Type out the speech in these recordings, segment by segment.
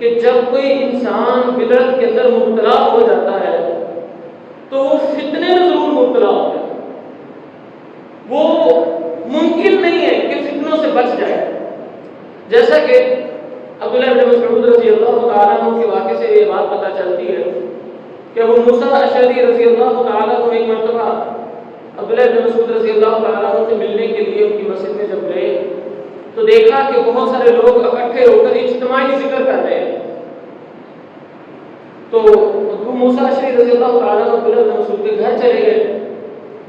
کہ جب کوئی انسان بدعت کے اندر مبتلا ہو جاتا ہے تو وہ فتنے میں ضرور مبتلا ہوتا ہے، وہ ممکن نہیں ہے کہ فتنوں سے بچ جائے. جیسا کہ عبداللہ بن مسعود رضی اللہ تعالیٰ عنہ کے واقعے سے یہ بات پتہ چلتی ہے کہ ابو موسیٰ اشعری رضی اللہ تعالیٰ عنہ ایک مرتبہ عبداللہ بن مسعود رضی اللہ تعالیٰ عنہ سے ملنے کے لیے ان کی مسجد میں جب گئے تو دیکھا کہ بہت سارے لوگ اکٹھے ہو کر اجتماعی ذکر کر رہے ہیں. تو ابو موسیٰ اشعری رضی اللہ تعالیٰ عنہ عبداللہ بن مسعود کے گھر چلے گئے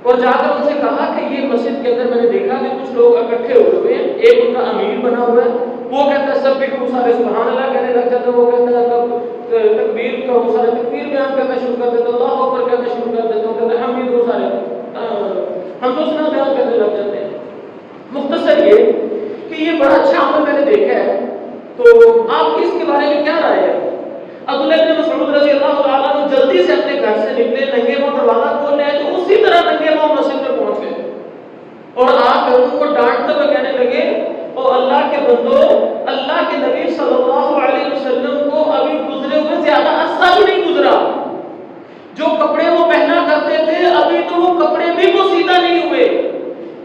اور جا کر ان سے کہا کہ یہ مسجد کے اندر میں نے دیکھا کہ کچھ لوگ اکٹھے ہوئے ہیں، ایک ان کا امیر بنا ہوا ہے، وہ کہتا ہے سب بھی سارے سبحان اللہ کہنے لگ جاتے ہیں، وہ کہتا ہے تکبیر کا وہ سارے تکبیر بیان کرنا شروع کر دیتے، اللہ اکبر کہنا شروع کر دیتے، وہ کہتا ہے حمید وہ سارے ہم تو سنا بیان کرنے لگ جاتے ہیں. مختصر یہ کہ یہ بڑا اچھا عمل میں نے دیکھا ہے، تو آپ کی اس کے بارے میں کیا رائے ہے؟ عبداللہ بن مسعود رضی اللہ تعالیٰ عنہ جلدی سے اپنے گھر سے نکلے، ننگے پاؤں دروازہ کھولنے آئے تو اسی طرح ننگے پاؤں مسجد میں پہنچ گئے اور آ کر ان کو ڈانٹتے ہوئے کہنے لگے او اللہ کے بندو، اللہ کے نبی صلی اللہ علیہ وسلم کو ابھی گزرے ہوئے زیادہ عرصہ بھی نہیں گزرا، جو کپڑے وہ پہنا کرتے تھے ابھی تو وہ کپڑے بھی پوسیدہ نہیں ہوئے،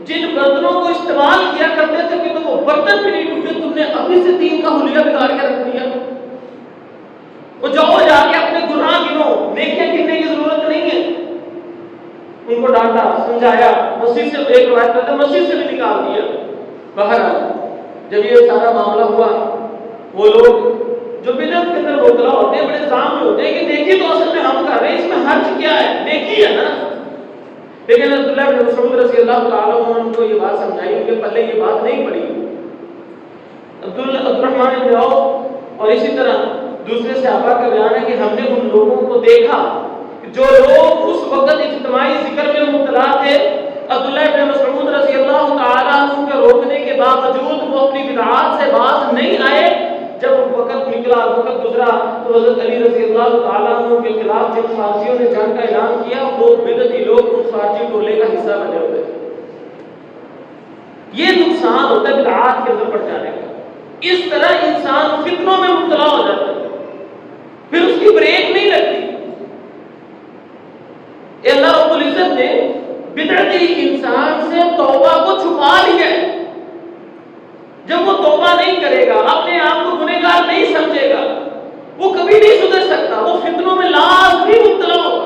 جن برتنوں کو استعمال کیا کرتے تھے کہ تو وہ برتن بھی نہیں ٹوٹے، تم نے ابھی سے دین کا حلیہ بگاڑ کے رکھ دیا. وہ جاؤ جا کے اپنے گناہ گنو، نیکیاں گننے کی ضرورت نہیں ہے. ان کو ڈانٹا، سمجھایا، مسجد سے ایک روایت کرتا ہے مسجد سے بھی نکال دیا. بہرحال جب یہ سارا معاملہ ہوا، وہ لوگ جو بدعت کے اندر مبتلا ہوتے ہیں بڑے ظالم ہوتے ہیں کہ نیکی تو اصل میں ہم کر رہے ہیں، اس میں حرج کیا ہے، نیکی ہے نا. لیکن عبداللہ بن مسعود رضی اللہ تعالیٰ عنہ ان کو یہ بات سمجھائی، ان کے پلے یہ بات نہیں پڑی. عبدالرحمن بن عوف اور اسی طرح دوسرے صحابہ کا بیان ہے کہ ہم نے ان لوگوں کو دیکھا جو لوگ اس وقت اجتماعی ذکر میں مبتلا تھے، عبداللہ بن مسعود رضی اللہ تعالیٰ عنہ کے روکنے کے باوجود وہ اپنی بدعات سے باز نہیں آئے. جب وقت نکلا، وقت گزرا تو حضرت علی رضی اللہ تعالیٰ عنہ کے خلاف جن خارجیوں نے جنگ کا اعلان کیا وہ بدعتی لوگ ان خارجی ٹولے کا حصہ بنے ہوئے تھے. یہ نقصان ہوتا ہے بدعات کے اندر پڑ جانے کا. اس طرح انسان فتنوں میں مبتلا ہو جاتا ہے، پھر اس کی بریک نہیں لگتی. اللہ رب العزت نے بدعتی انسان سے توبہ کو چھپا لیا ہے. جب وہ توبہ نہیں کرے گا، اپنے آپ کو گنہگار نہیں سمجھے گا، وہ کبھی نہیں سدھر سکتا، وہ فتنوں میں لازمی مبتلا ہوگا.